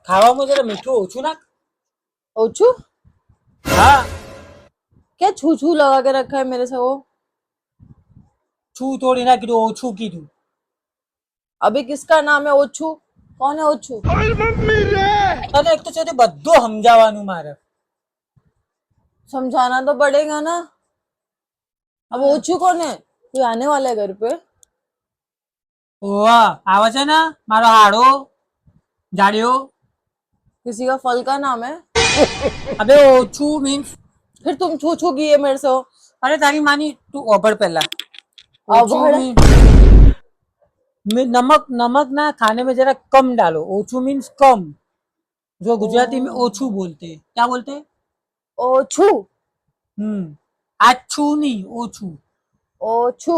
ખાવામાં જરા મીઠું ઓછું નાખ. ओछू હા, क्या छू छू लगा के रखा है मेरे से वो? છું થોડી ના કીધું, ઓછું કીધું. अभी किसका नाम है ओछू? कौन है ओछू? તને એક તો છે તે બધું સમજાવવાનું મારે. समझाना तो पड़ेगा ना. अब ओछू कौन है? कोई आने वाला है घर पे? ઓવા આવે છે ને મારો હાડો જાડ્યો. किसी का फल का नाम है? અબે ઓછું મીન્સ, फिर तुम छू छू किए मेरे से. અરે તારી માની તું ઓભળ પહેલા. ઓછું अबड़. नमक नमक ना खाने में जरा कम डालो. ओछू मीन्स कम. जो गुजराती में ओछू बोलते हैं. क्या बोलते हैं? ओछू. आछू नहीं, ओछू. ओछू.